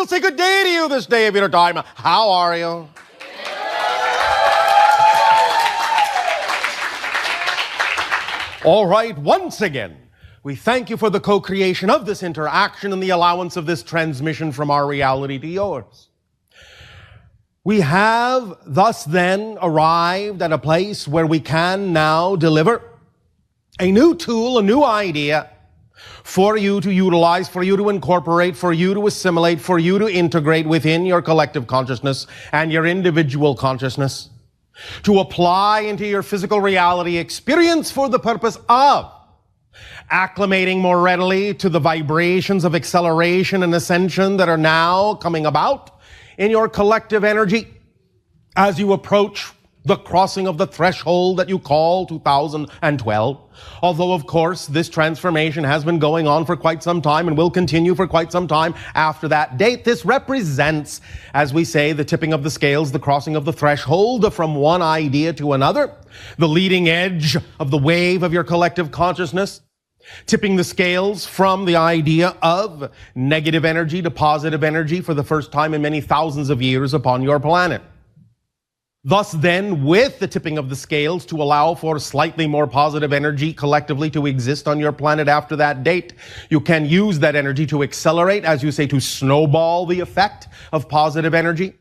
say good day to you this day of your time. How are you? All right, once again, we thank you for the co-creation of this interaction and the allowance of this transmission from our reality to yours. We have thus then arrived at a place where we can now deliver a new tool, a new idea for you to utilize, for you to incorporate, for you to assimilate, for you to integrate within your collective consciousness and your individual consciousness, to apply into your physical reality experience for the purpose of acclimating more readily to the vibrations of acceleration and ascension that are now coming about in your collective energy as you approach the crossing of the threshold that you call 2012. Although, of course, this transformation has been going on for quite some time and will continue for quite some time after that date. This represents, as we say, the tipping of the scales, the crossing of the threshold from one idea to another, the leading edge of the wave of your collective consciousness, tipping the scales from the idea of negative energy to positive energy for the first time in many thousands of years upon your planet. Thus then, with the tipping of the scales to allow for slightly more positive energy collectively to exist on your planet after that date, you can use that energy to accelerate, as you say, to snowball the effect of positive energy,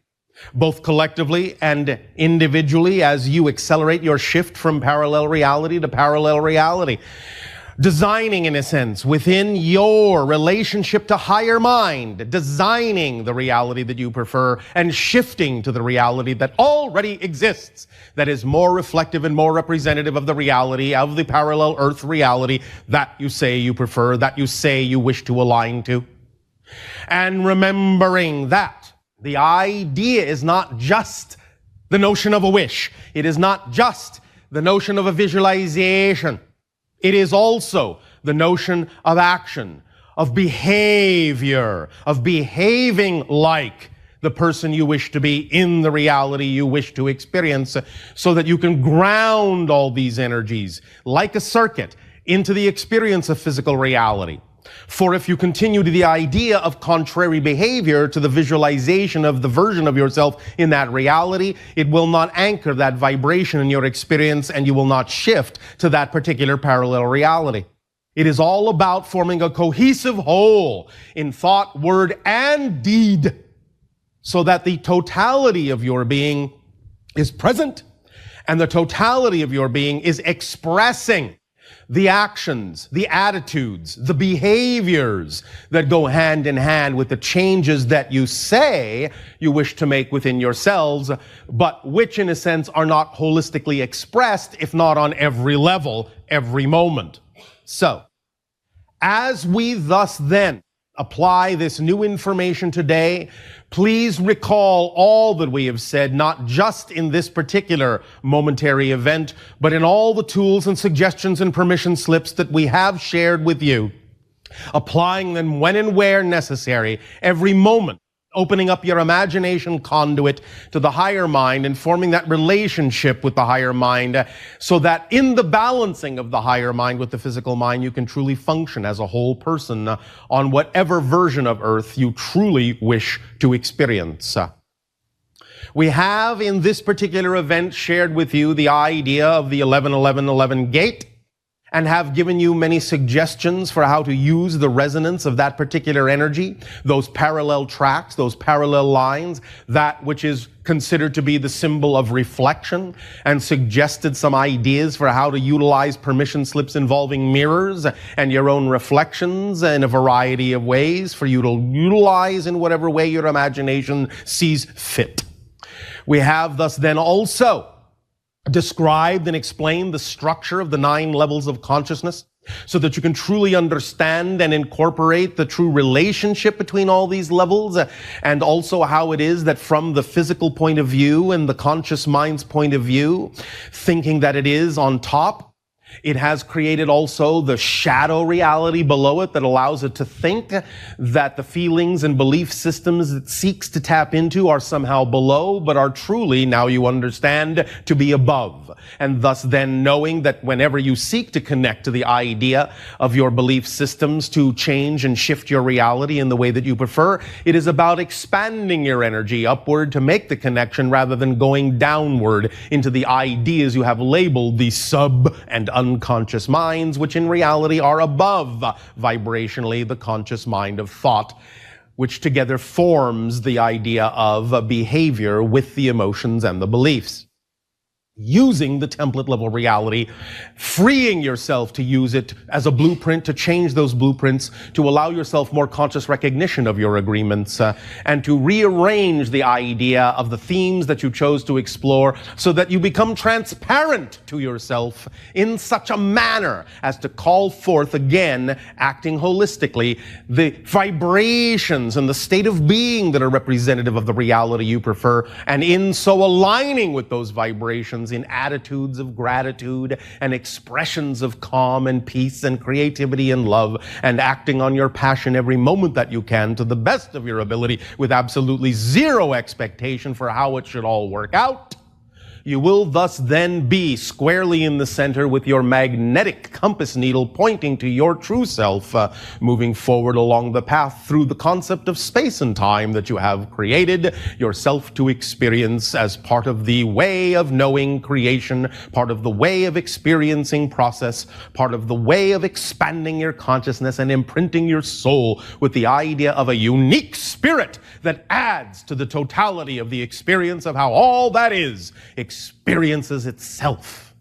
both collectively and individually as you accelerate your shift from parallel reality to parallel reality. Designing, in a sense, within your relationship to higher mind, designing the reality that you prefer and shifting to the reality that already exists, that is more reflective and more representative of the reality, of the parallel earth reality that you say you prefer, that you say you wish to align to. And remembering that the idea is not just the notion of a wish. It is not just the notion of a visualization. It is also the notion of action, of behavior, of behaving like the person you wish to be in the reality you wish to experience, so that you can ground all these energies like a circuit into the experience of physical reality. For if you continue to the idea of contrary behavior to the visualization of the version of yourself in that reality, it will not anchor that vibration in your experience and you will not shift to that particular parallel reality. It is all about forming a cohesive whole in thought, word, and deed, so that the totality of your being is present and the totality of your being is expressing the actions, the attitudes, the behaviors that go hand in hand with the changes that you say you wish to make within yourselves, but which in a sense are not holistically expressed, if not on every level, every moment. So, as we thus then apply this new information today, please recall all that we have said, not just in this particular momentary event, but in all the tools and suggestions and permission slips that we have shared with you, applying them when and where necessary, every moment, opening up your imagination conduit to the higher mind and forming that relationship with the higher mind, so that in the balancing of the higher mind with the physical mind, you can truly function as a whole person on whatever version of Earth you truly wish to experience. We have in this particular event shared with you the idea of the 11-11-11 gate, and have given you many suggestions for how to use the resonance of that particular energy, those parallel tracks, those parallel lines, that which is considered to be the symbol of reflection, and suggested some ideas for how to utilize permission slips involving mirrors and your own reflections in a variety of ways for you to utilize in whatever way your imagination sees fit. We have thus then also described and explained the structure of the 9 levels of consciousness, so that you can truly understand and incorporate the true relationship between all these levels, and also how it is that from the physical point of view and the conscious mind's point of view, thinking that it is on top, It has created also the shadow reality below it that allows it to think that the feelings and belief systems it seeks to tap into are somehow below, but are truly, now you understand, to be above. And thus then knowing that whenever you seek to connect to the idea of your belief systems to change and shift your reality in the way that you prefer, it is about expanding your energy upward to make the connection rather than going downward into the ideas you have labeled the sub and unconscious minds, which in reality are above vibrationally the conscious mind of thought, which together forms the idea of behavior with the emotions and the beliefs. Using the template level reality, freeing yourself to use it as a blueprint, to change those blueprints, to allow yourself more conscious recognition of your agreements, and to rearrange the idea of the themes that you chose to explore so that you become transparent to yourself in such a manner as to call forth again, acting holistically, the vibrations and the state of being that are representative of the reality you prefer, and in so aligning with those vibrations in attitudes of gratitude and expressions of calm and peace and creativity and love, and acting on your passion every moment that you can to the best of your ability with absolutely zero expectation for how it should all work out. You will thus then be squarely in the center with your magnetic compass needle pointing to your true self, moving forward along the path through the concept of space and time that you have created yourself to experience as part of the way of knowing creation, part of the way of experiencing process, part of the way of expanding your consciousness and imprinting your soul with the idea of a unique spirit that adds to the totality of the experience of how all that is experiences itself.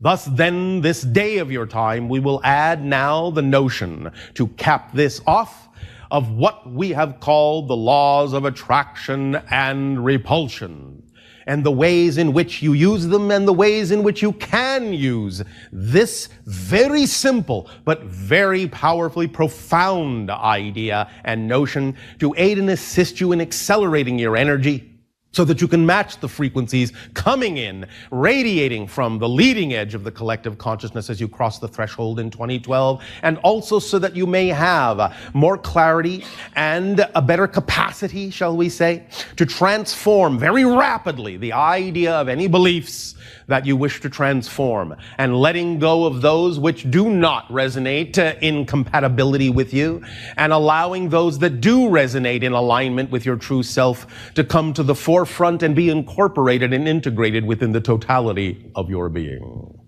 Thus then, this day of your time, we will add now the notion, to cap this off, of what we have called the laws of attraction and repulsion, and the ways in which you use them and the ways in which you can use this very simple but very powerfully profound idea and notion to aid and assist you in accelerating your energy, so that you can match the frequencies coming in, radiating from the leading edge of the collective consciousness as you cross the threshold in 2012, and also so that you may have more clarity and a better capacity, shall we say, to transform very rapidly the idea of any beliefs that you wish to transform, and letting go of those which do not resonate in compatibility with you, and allowing those that do resonate in alignment with your true self to come to the forefront and be incorporated and integrated within the totality of your being.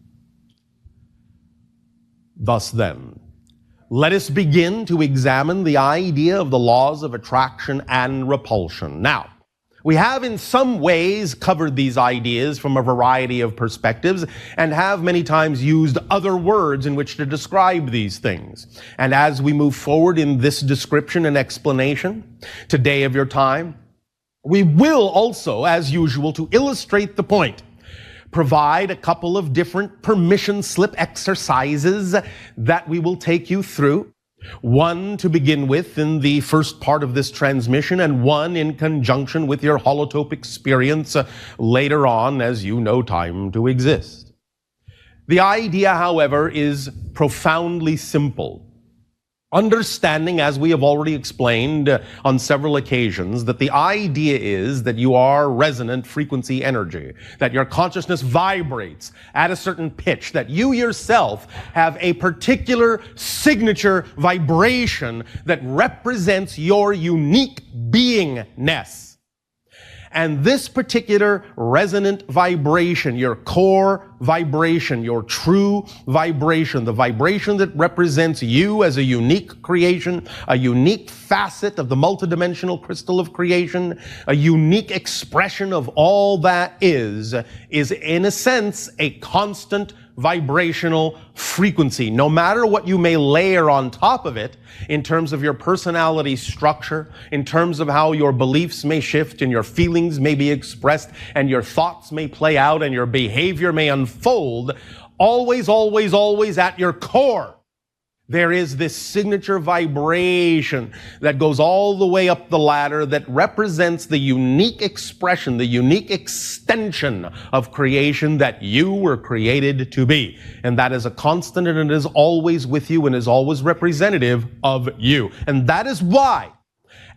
Thus then, let us begin to examine the idea of the laws of attraction and repulsion. Now, we have in some ways covered these ideas from a variety of perspectives and have many times used other words in which to describe these things. And as we move forward in this description and explanation today of your time, we will also, as usual, to illustrate the point, provide a couple of different permission slip exercises that we will take you through. One to begin with in the first part of this transmission, and one in conjunction with your holotope experience later on as you know time to exist. The idea, however, is profoundly simple. Understanding, as we have already explained on several occasions, that the idea is that you are resonant frequency energy, that your consciousness vibrates at a certain pitch, that you yourself have a particular signature vibration that represents your unique beingness. And this particular resonant vibration, your core vibration, your true vibration, the vibration that represents you as a unique creation, a unique facet of the multidimensional crystal of creation, a unique expression of all that is in a sense a constant vibrational frequency. No matter what you may layer on top of it in terms of your personality structure, in terms of how your beliefs may shift and your feelings may be expressed and your thoughts may play out and your behavior may unfold, always, always, always at your core, There is this signature vibration that goes all the way up the ladder that represents the unique expression, the unique extension of creation that you were created to be. And that is a constant, and it is always with you and is always representative of you. And that is why,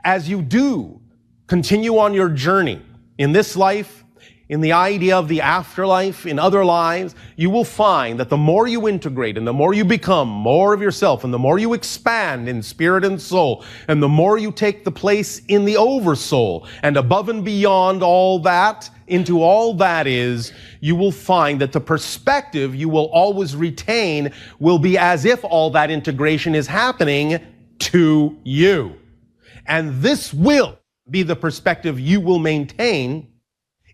as you do continue on your journey in this life, in the idea of the afterlife, in other lives, you will find that the more you integrate and the more you become more of yourself and the more you expand in spirit and soul and the more you take the place in the oversoul and above and beyond all that, into all that is, you will find that the perspective you will always retain will be as if all that integration is happening to you. And this will be the perspective you will maintain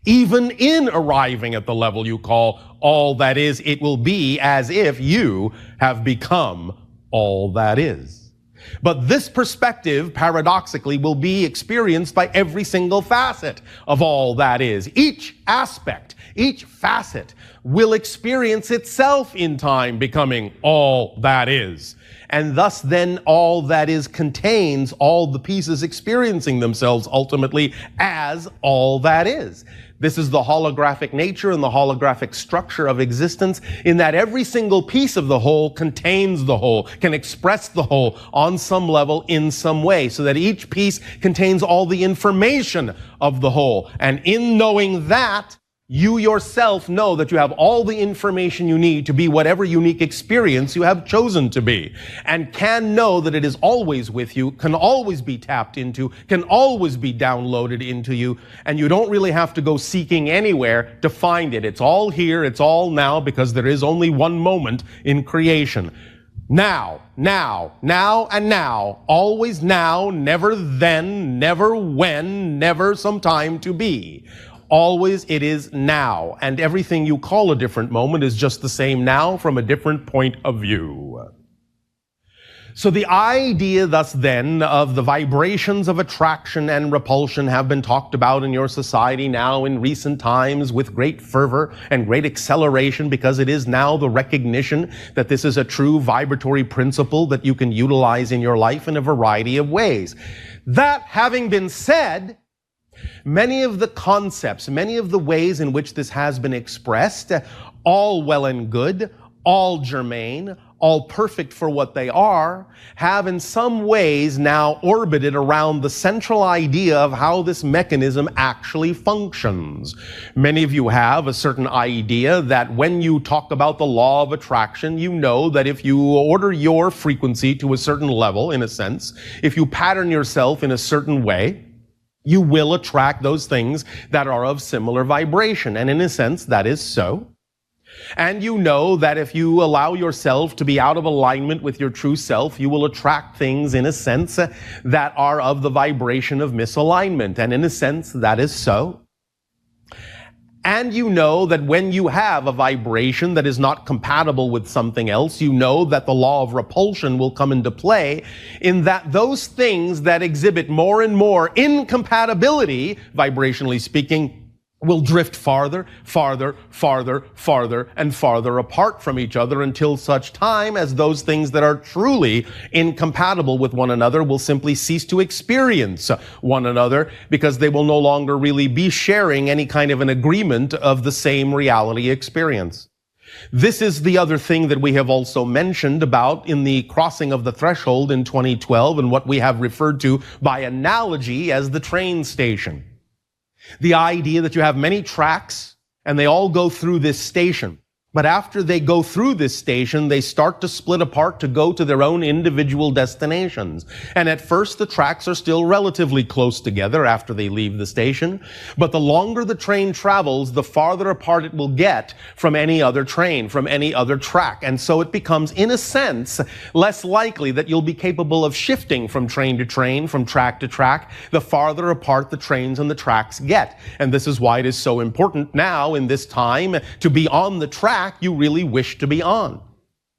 even in arriving at the level you call all that is. It will be as if you have become all that is. But this perspective, paradoxically, will be experienced by every single facet of all that is. Each aspect, each facet will experience itself in time becoming all that is. And thus then all that is contains all the pieces experiencing themselves ultimately as all that is. This is the holographic nature and the holographic structure of existence, in that every single piece of the whole contains the whole, can express the whole on some level in some way, so that each piece contains all the information of the whole. And in knowing that, you yourself know that you have all the information you need to be whatever unique experience you have chosen to be, and can know that it is always with you, can always be tapped into, can always be downloaded into you, and you don't really have to go seeking anywhere to find it. It's all here, it's all now, because there is only one moment in creation. Now, and now, always now, never then, never when, never sometime to be. Always it is now, and everything you call a different moment is just the same now from a different point of view. So the idea thus then of the vibrations of attraction and repulsion have been talked about in your society now in recent times with great fervor and great acceleration, because it is now the recognition that this is a true vibratory principle that you can utilize in your life in a variety of ways. That having been said, many of the concepts, many of the ways in which this has been expressed, all well and good, all germane, all perfect for what they are, have in some ways now orbited around the central idea of how this mechanism actually functions. Many of you have a certain idea that when you talk about the law of attraction, you know that if you order your frequency to a certain level, in a sense, if you pattern yourself in a certain way, you will attract those things that are of similar vibration. And in a sense, that is so. And you know that if you allow yourself to be out of alignment with your true self, you will attract things, in a sense, that are of the vibration of misalignment. And in a sense, that is so. And you know that when you have a vibration that is not compatible with something else, you know that the law of repulsion will come into play, in that those things that exhibit more and more incompatibility, vibrationally speaking, will drift farther, and farther apart from each other, until such time as those things that are truly incompatible with one another will simply cease to experience one another, because they will no longer really be sharing any kind of an agreement of the same reality experience. This is the other thing that we have also mentioned about in the crossing of the threshold in 2012, and what we have referred to by analogy as the train station. The idea that you have many tracks and they all go through this station. But after they go through this station, they start to split apart to go to their own individual destinations. And at first, the tracks are still relatively close together after they leave the station. But the longer the train travels, the farther apart it will get from any other train, from any other track. And so it becomes, in a sense, less likely that you'll be capable of shifting from train to train, from track to track, the farther apart the trains and the tracks get. And this is why it is so important now, in this time, to be on the track you really wish to be on.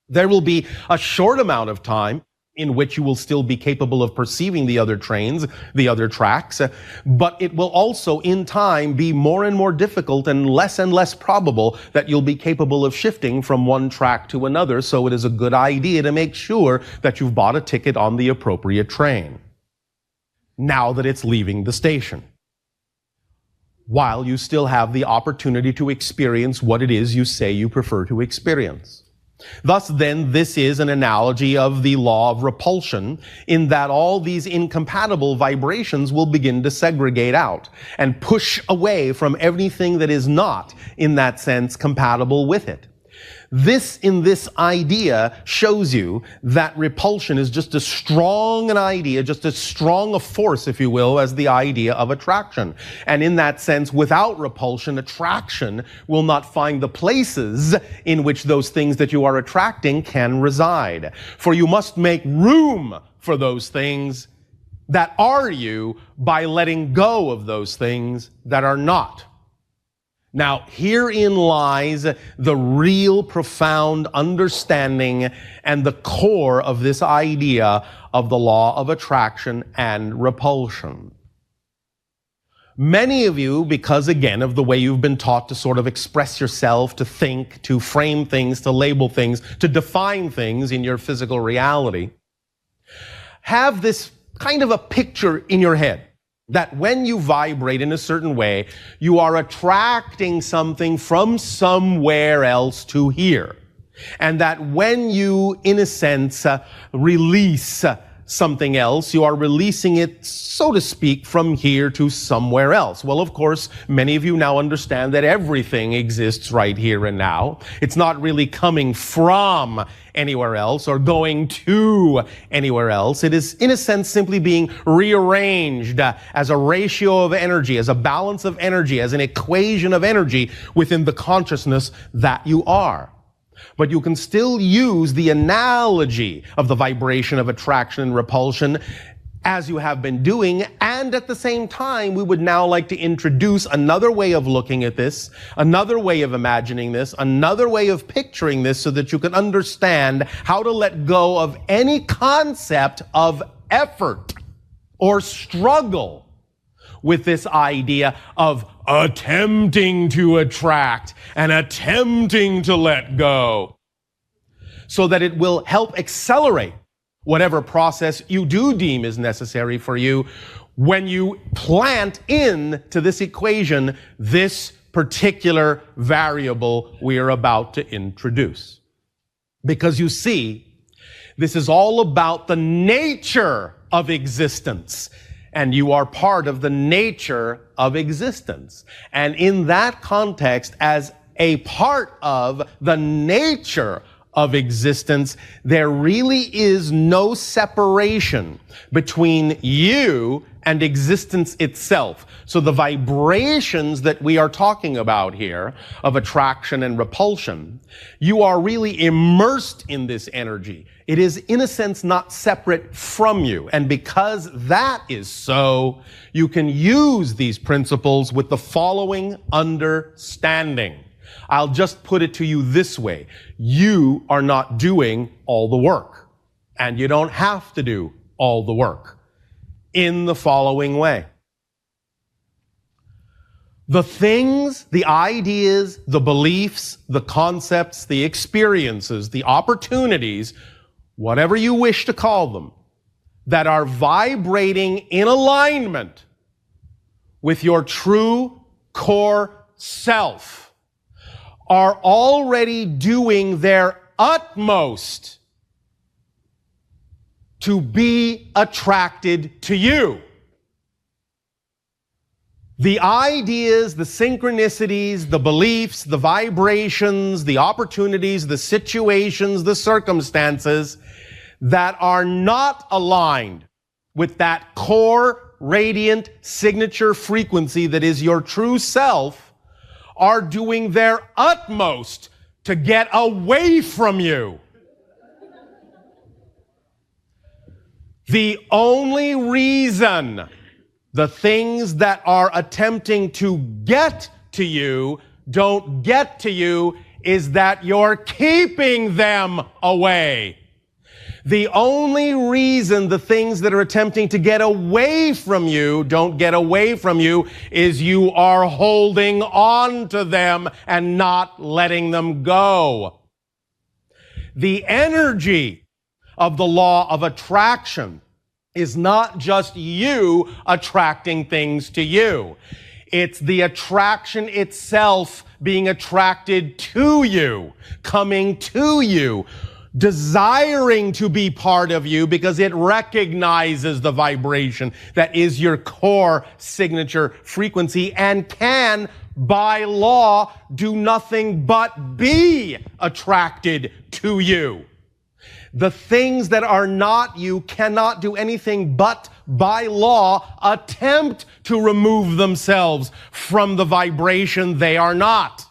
There will be a short amount of time in which you will still be capable of perceiving the other trains, the other tracks, but it will also, in time, be more and more difficult and less probable that you'll be capable of shifting from one track to another, so it is a good idea to make sure that you've bought a ticket on the appropriate train now that it's leaving the station, while you still have the opportunity to experience what it is you say you prefer to experience. Thus, then, this is an analogy of the law of repulsion, in that all these incompatible vibrations will begin to segregate out and push away from everything that is not, in that sense, compatible with it. This, in this idea, shows you that repulsion is just as strong an idea, just as strong a force, if you will, as the idea of attraction. And in that sense, without repulsion, attraction will not find the places in which those things that you are attracting can reside. For you must make room for those things that are you by letting go of those things that are not. Now, herein lies the real profound understanding and the core of this idea of the law of attraction and repulsion. Many of you, because again of the way you've been taught to sort of express yourself, to think, to frame things, to label things, to define things in your physical reality, have this kind of a picture in your head that when you vibrate in a certain way, you are attracting something from somewhere else to here. And that when you, in a sense, release something else, you are releasing it, so to speak, from here to somewhere else. Well, of course, many of you now understand that everything exists right here and now. It's not really coming from anywhere else or going to anywhere else. It is, in a sense, simply being rearranged as a ratio of energy, as a balance of energy, as an equation of energy within the consciousness that you are. But you can still use the analogy of the vibration of attraction and repulsion as you have been doing, and at the same time, we would now like to introduce another way of looking at this, another way of imagining this, another way of picturing this, so that you can understand how to let go of any concept of effort or struggle with this idea of attempting to attract and attempting to let go, so that it will help accelerate whatever process you do deem is necessary for you when you plant into this equation this particular variable we are about to introduce. Because you see, this is all about the nature of existence. And you are part of the nature of existence. And in that context, as a part of the nature of existence, there really is no separation between you and existence itself. So the vibrations that we are talking about here of attraction and repulsion, you are really immersed in this energy. It is, in a sense, not separate from you. And because that is so, you can use these principles with the following understanding. I'll just put it to you this way. You are not doing all the work. And you don't have to do all the work. In the following way. The things, the ideas, the beliefs, the concepts, the experiences, the opportunities, whatever you wish to call them, that are vibrating in alignment with your true core self, are already doing their utmost to be attracted to you. The ideas, the synchronicities, the beliefs, the vibrations, the opportunities, the situations, the circumstances that are not aligned with that core, radiant, signature frequency that is your true self are doing their utmost to get away from you. The only reason the things that are attempting to get to you don't get to you is that you're keeping them away. The only reason the things that are attempting to get away from you don't get away from you is you are holding on to them and not letting them go. The energy of the law of attraction is not just you attracting things to you. It's the attraction itself being attracted to you, coming to you, desiring to be part of you because it recognizes the vibration that is your core signature frequency and can, by law, do nothing but be attracted to you. The things that are not you cannot do anything but, by law, attempt to remove themselves from the vibration they are not.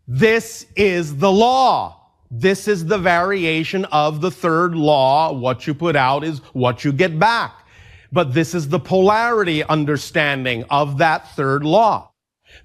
This is the law. This is the variation of the third law. What you put out is what you get back. But this is the polarity understanding of that third law.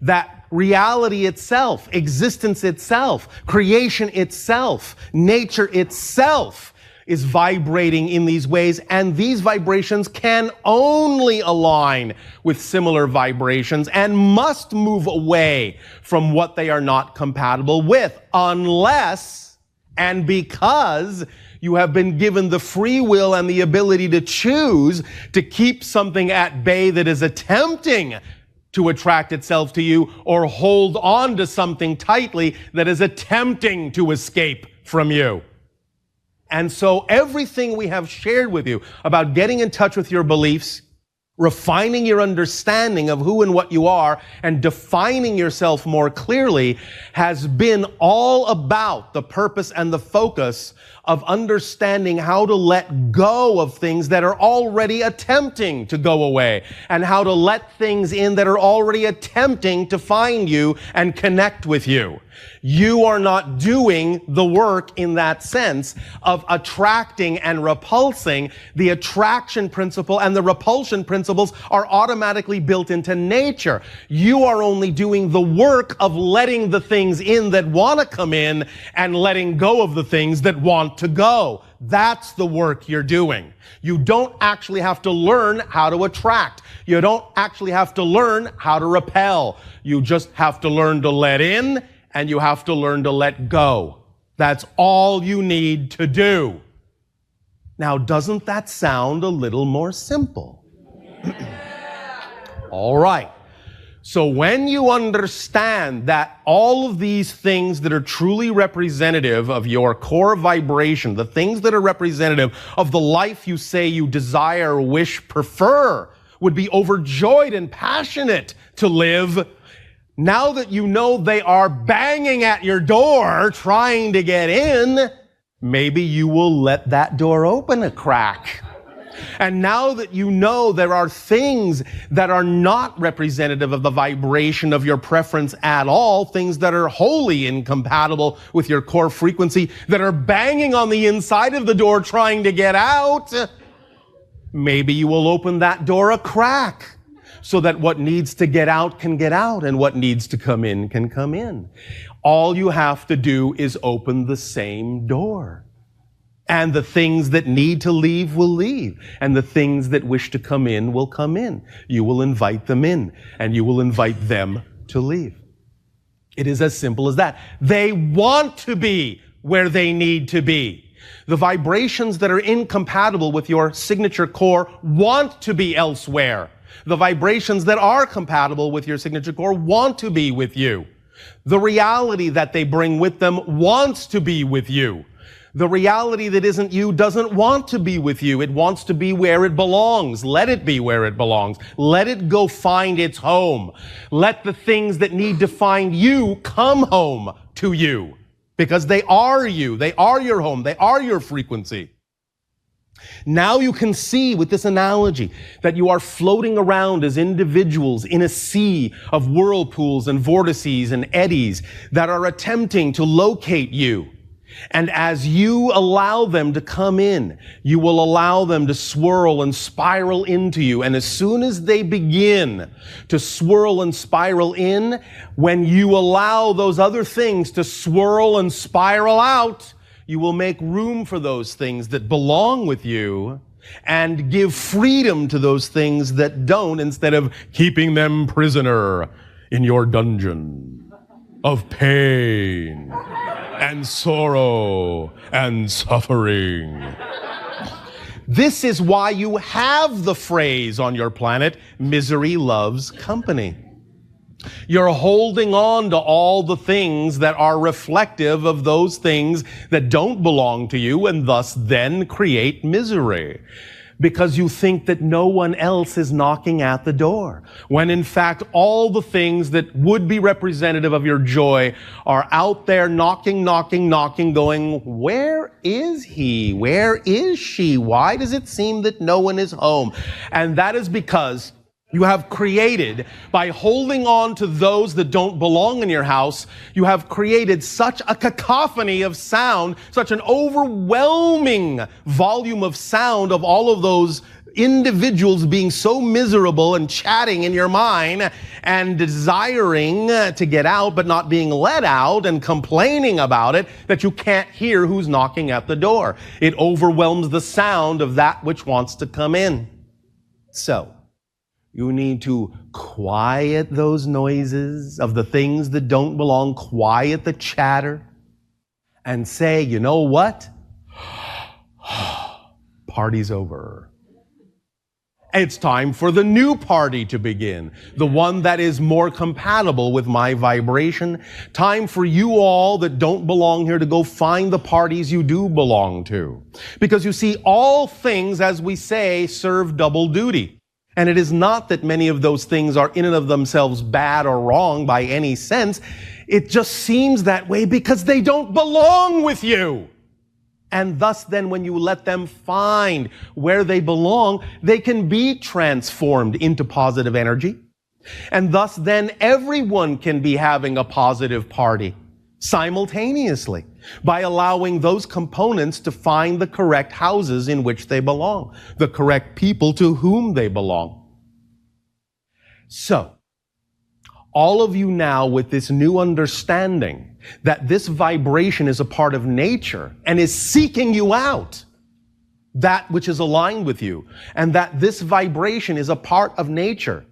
That reality itself, existence itself, creation itself, nature itself is vibrating in these ways, and these vibrations can only align with similar vibrations and must move away from what they are not compatible with, unless and because you have been given the free will and the ability to choose to keep something at bay that is attempting to attract itself to you, or hold on to something tightly that is attempting to escape from you. And so everything we have shared with you about getting in touch with your beliefs, refining your understanding of who and what you are, and defining yourself more clearly has been all about the purpose and the focus of understanding how to let go of things that are already attempting to go away, and how to let things in that are already attempting to find you and connect with you. You are not doing the work in that sense of attracting and repulsing. The attraction principle and the repulsion principles are automatically built into nature. You are only doing the work of letting the things in that want to come in and letting go of the things that want to go. That's the work you're doing. You don't actually have to learn how to attract. You don't actually have to learn how to repel. You just have to learn to let in, and you have to learn to let go. That's all you need to do. Now, doesn't that sound a little more simple? All right. So when you understand that all of these things that are truly representative of your core vibration, the things that are representative of the life you say you desire, wish, prefer, would be overjoyed and passionate to live, now that you know they are banging at your door trying to get in, maybe you will let that door open a crack. And now that you know there are things that are not representative of the vibration of your preference at all, things that are wholly incompatible with your core frequency, that are banging on the inside of the door trying to get out, maybe you will open that door a crack, so that what needs to get out can get out, and what needs to come in can come in. All you have to do is open the same door. And the things that need to leave will leave. And the things that wish to come in will come in. You will invite them in, and you will invite them to leave. It is as simple as that. They want to be where they need to be. The vibrations that are incompatible with your signature core want to be elsewhere. The vibrations that are compatible with your signature core want to be with you. The reality that they bring with them wants to be with you. The reality that isn't you doesn't want to be with you. It wants to be where it belongs. Let it be where it belongs. Let it go find its home. Let the things that need to find you come home to you, because they are you. They are your home. They are your frequency. Now you can see with this analogy that you are floating around as individuals in a sea of whirlpools and vortices and eddies that are attempting to locate you. And as you allow them to come in, you will allow them to swirl and spiral into you. And as soon as they begin to swirl and spiral in, when you allow those other things to swirl and spiral out, You will make room for those things that belong with you and give freedom to those things that don't, instead of keeping them prisoner in your dungeon of pain and sorrow and suffering. This is why you have the phrase on your planet, misery loves company. You're holding on to all the things that are reflective of those things that don't belong to you, and thus then create misery. Because you think that no one else is knocking at the door, when in fact all the things that would be representative of your joy are out there knocking, going, where is he? Where is she? Why does it seem that no one is home? And that is because you have created, by holding on to those that don't belong in your house, you have created such a cacophony of sound, such an overwhelming volume of sound of all of those individuals being so miserable and chatting in your mind and desiring to get out but not being let out and complaining about it, that you can't hear who's knocking at the door. It overwhelms the sound of that which wants to come in. So, you need to quiet those noises of the things that don't belong, quiet the chatter, and say, you know what? Party's over. It's time for the new party to begin, the one that is more compatible with my vibration. Time for you all that don't belong here to go find the parties you do belong to. Because you see, all things, as we say, serve double duty. And it is not that many of those things are in and of themselves bad or wrong by any sense. It just seems that way because they don't belong with you. And thus then when you let them find where they belong, they can be transformed into positive energy. And thus then everyone can be having a positive party simultaneously by allowing those components to find the correct houses in which they belong, the correct people to whom they belong. So, all of you now with this new understanding that this vibration is a part of nature and is seeking you out, that which is aligned with you, and that this vibration is a part of nature,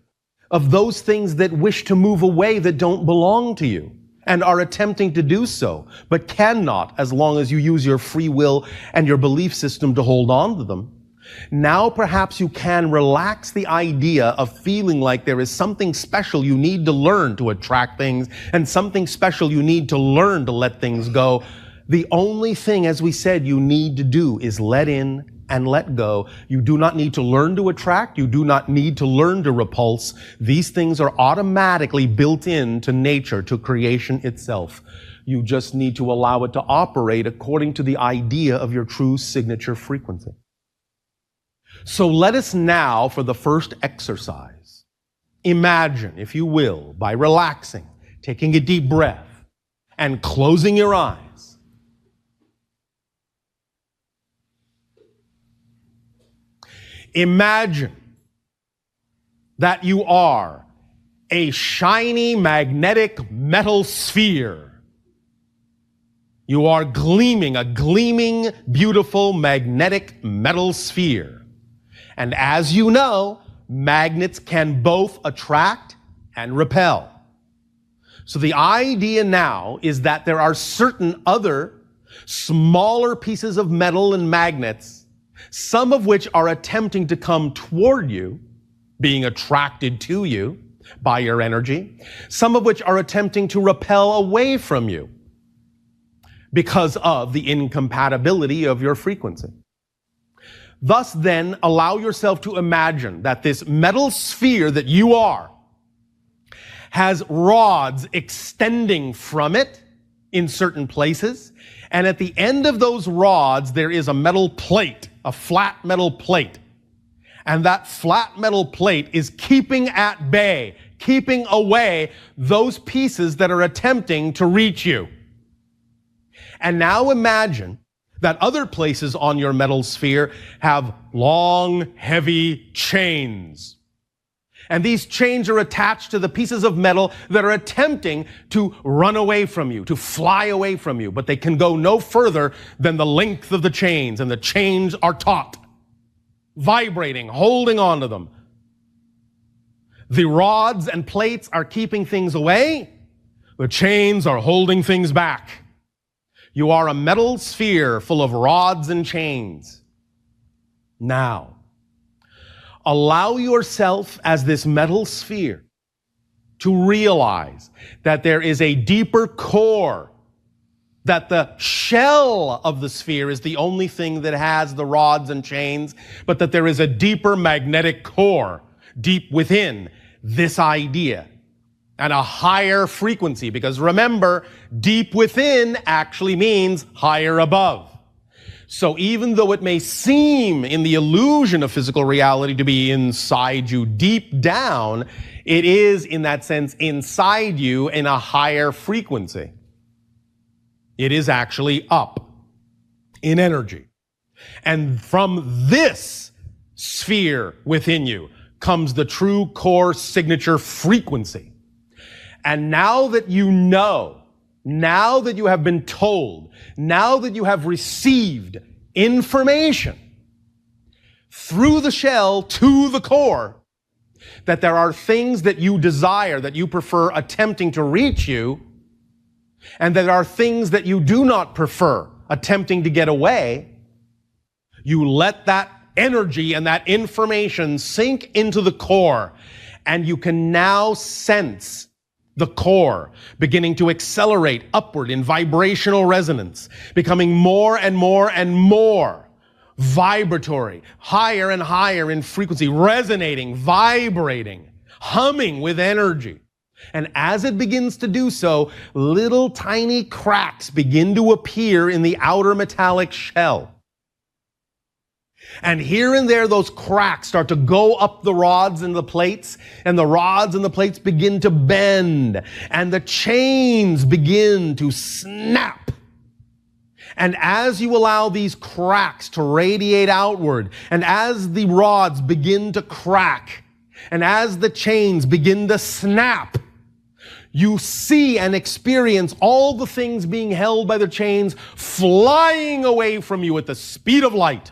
of those things that wish to move away that don't belong to you, and are attempting to do so, but cannot as long as you use your free will and your belief system to hold on to them. Now perhaps you can relax the idea of feeling like there is something special you need to learn to attract things, and something special you need to learn to let things go. The only thing, as we said, you need to do is let in and let go. You do not need to learn to attract. You do not need to learn to repulse. These things are automatically built into nature, to creation itself. You just need to allow it to operate according to the idea of your true signature frequency. So let us now, for the first exercise, imagine, if you will, by relaxing, taking a deep breath, and closing your eyes, imagine that you are a shiny magnetic metal sphere. You are gleaming, a gleaming, beautiful magnetic metal sphere. And as you know, magnets can both attract and repel. So the idea now is that there are certain other smaller pieces of metal and magnets, some of which are attempting to come toward you, being attracted to you by your energy, some of which are attempting to repel away from you because of the incompatibility of your frequency. Thus then, allow yourself to imagine that this metal sphere that you are has rods extending from it in certain places, and at the end of those rods there is a metal plate, a flat metal plate. And that flat metal plate is keeping at bay, keeping away those pieces that are attempting to reach you. And now imagine that other places on your metal sphere have long, heavy chains. And these chains are attached to the pieces of metal that are attempting to run away from you, to fly away from you. But they can go no further than the length of the chains, and the chains are taut, vibrating, holding on to them. The rods and plates are keeping things away. The chains are holding things back. You are a metal sphere full of rods and chains. Now, allow yourself as this metal sphere to realize that there is a deeper core, that the shell of the sphere is the only thing that has the rods and chains, but that there is a deeper magnetic core deep within this idea and a higher frequency, because remember, deep within actually means higher above. So even though it may seem in the illusion of physical reality to be inside you, deep down, it is in that sense inside you in a higher frequency. It is actually up in energy. And from this sphere within you comes the true core signature frequency. And now that you know, now that you have been told, now that you have received information through the shell to the core, that there are things that you desire, that you prefer attempting to reach you, and that there are things that you do not prefer attempting to get away, you let that energy and that information sink into the core, and you can now sense the core beginning to accelerate upward in vibrational resonance, becoming more and more and more vibratory, higher and higher in frequency, resonating, vibrating, humming with energy. And as it begins to do so, little tiny cracks begin to appear in the outer metallic shell. And here and there, those cracks start to go up the rods and the plates, and the rods and the plates begin to bend, and the chains begin to snap. And as you allow these cracks to radiate outward, and as the rods begin to crack, and as the chains begin to snap, you see and experience all the things being held by the chains flying away from you at the speed of light.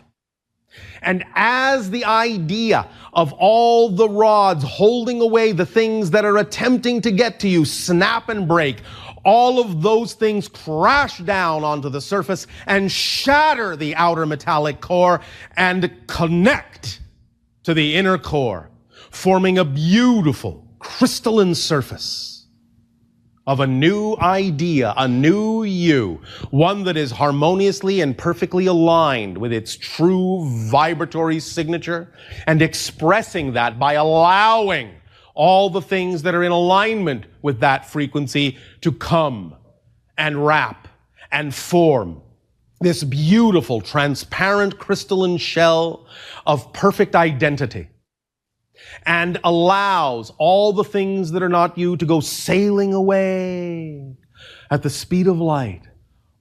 And as the idea of all the rods holding away the things that are attempting to get to you snap and break, all of those things crash down onto the surface and shatter the outer metallic core and connect to the inner core, forming a beautiful crystalline surface of a new idea, a new you, one that is harmoniously and perfectly aligned with its true vibratory signature, and expressing that by allowing all the things that are in alignment with that frequency to come and wrap and form this beautiful, transparent crystalline shell of perfect identity, and allows all the things that are not you to go sailing away at the speed of light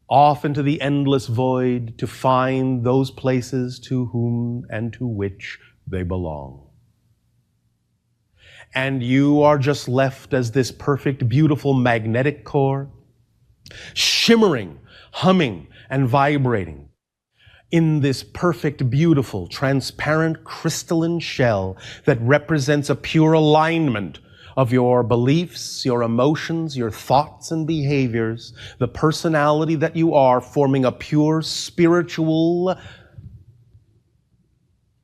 off into the endless void to find those places to whom and to which they belong. And you are just left as this perfect, beautiful magnetic core, shimmering, humming, and vibrating in this perfect, beautiful, transparent, crystalline shell that represents a pure alignment of your beliefs, your emotions, your thoughts and behaviors, the personality that you are, forming a pure spiritual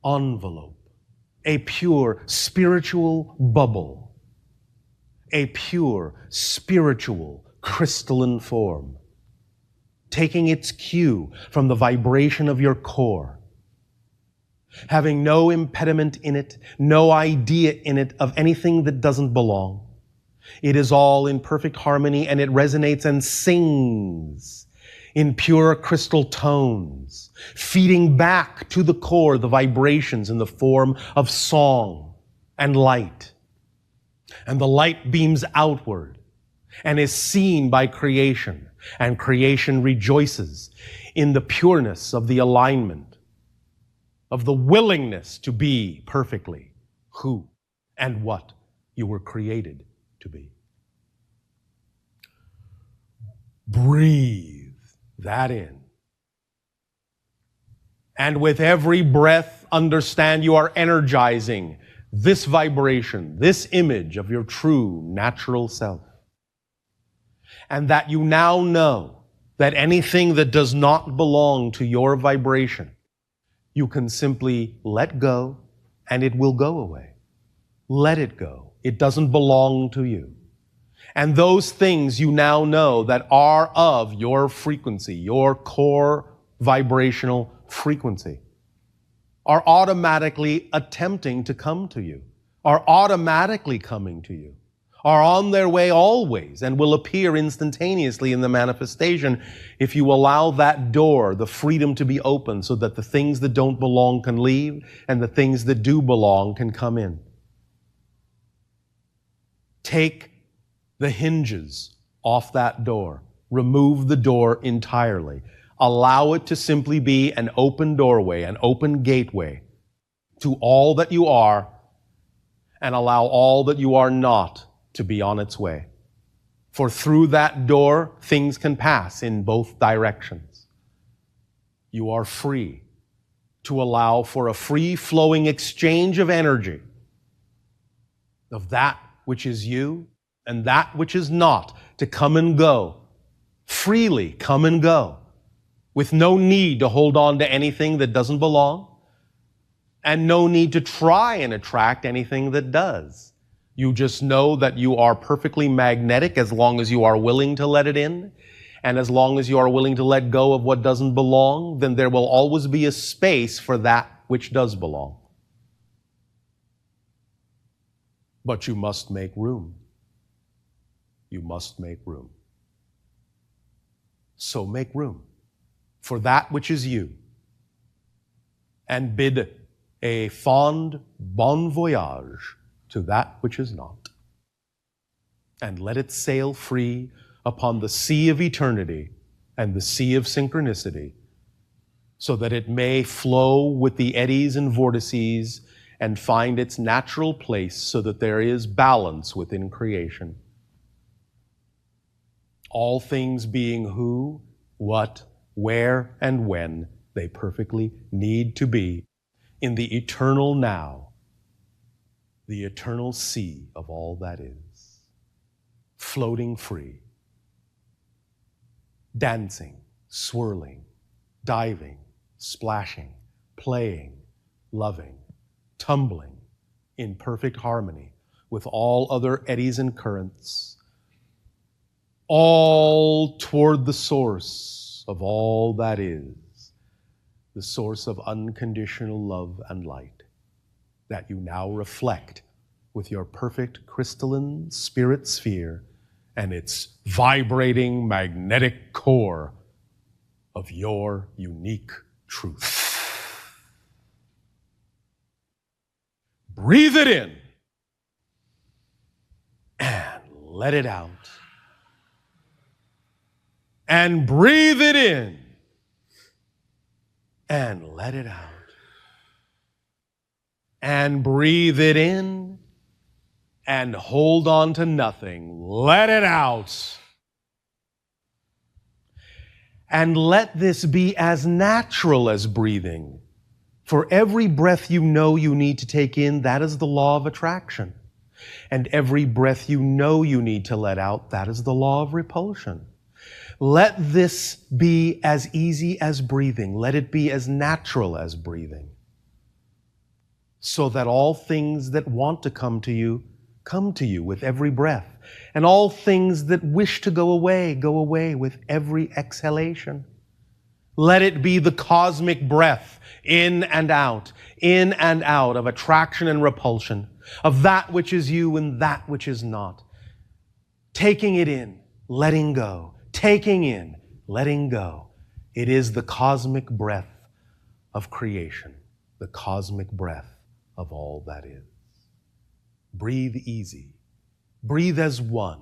envelope, a pure spiritual bubble, a pure spiritual crystalline form, taking its cue from the vibration of your core, having no impediment in it, no idea in it of anything that doesn't belong. It is all in perfect harmony, and it resonates and sings in pure crystal tones, feeding back to the core the vibrations in the form of song and light. And the light beams outward and is seen by creation, and creation rejoices in the pureness of the alignment, of the willingness to be perfectly who and what you were created to be. Breathe that in. And with every breath, understand you are energizing this vibration, this image of your true natural self. And that you now know that anything that does not belong to your vibration, you can simply let go and it will go away. Let it go. It doesn't belong to you. And those things you now know that are of your frequency, your core vibrational frequency, are automatically attempting to come to you, are automatically coming to you, are on their way always, and will appear instantaneously in the manifestation if you allow that door, the freedom to be open so that the things that don't belong can leave and the things that do belong can come in. Take the hinges off that door. Remove the door entirely. Allow it to simply be an open doorway, an open gateway to all that you are, and allow all that you are not to be on its way. For through that door, things can pass in both directions. You are free to allow for a free-flowing exchange of energy of that which is you and that which is not, to come and go, freely come and go, with no need to hold on to anything that doesn't belong, and no need to try and attract anything that does. You just know that you are perfectly magnetic as long as you are willing to let it in, and as long as you are willing to let go of what doesn't belong, then there will always be a space for that which does belong. But you must make room. You must make room. So make room for that which is you, and bid a fond bon voyage to that which is not. And let it sail free upon the sea of eternity and the sea of synchronicity, so that it may flow with the eddies and vortices and find its natural place, so that there is balance within creation. All things being who, what, where, and when they perfectly need to be in the eternal now, the eternal sea of all that is, floating free, dancing, swirling, diving, splashing, playing, loving, tumbling in perfect harmony with all other eddies and currents, all toward the source of all that is, the source of unconditional love and light that you now reflect with your perfect crystalline spirit sphere and its vibrating magnetic core of your unique truth. Breathe it in and let it out. And breathe it in and let it out. And breathe it in and hold on to nothing. Let it out. And let this be as natural as breathing. For every breath you know you need to take in, that is the law of attraction. And every breath you know you need to let out, that is the law of repulsion. Let this be as easy as breathing. Let it be as natural as breathing. So that all things that want to come to you with every breath. And all things that wish to go away with every exhalation. Let it be the cosmic breath in and out of attraction and repulsion, of that which is you and that which is not. Taking it in, letting go. Taking in, letting go. It is the cosmic breath of creation, the cosmic breath of all that is. Breathe easy. Breathe as one.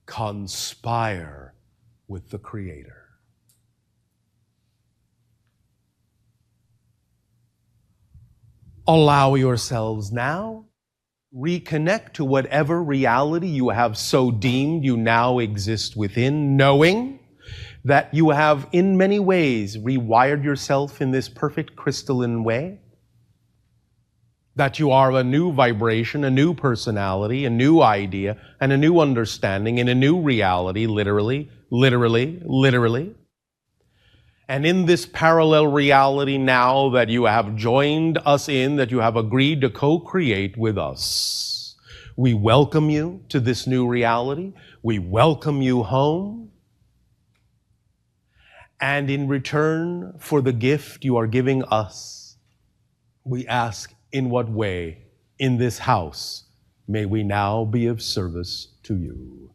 Conspire with the Creator. Allow yourselves now reconnect to whatever reality you have so deemed you now exist within, knowing that you have in many ways rewired yourself in this perfect crystalline way, that you are a new vibration, a new personality, a new idea, and a new understanding in a new reality, literally, literally, literally. And in this parallel reality now that you have joined us in, that you have agreed to co-create with us, we welcome you to this new reality. We welcome you home. And in return for the gift you are giving us, we ask, in what way in this house may we now be of service to you?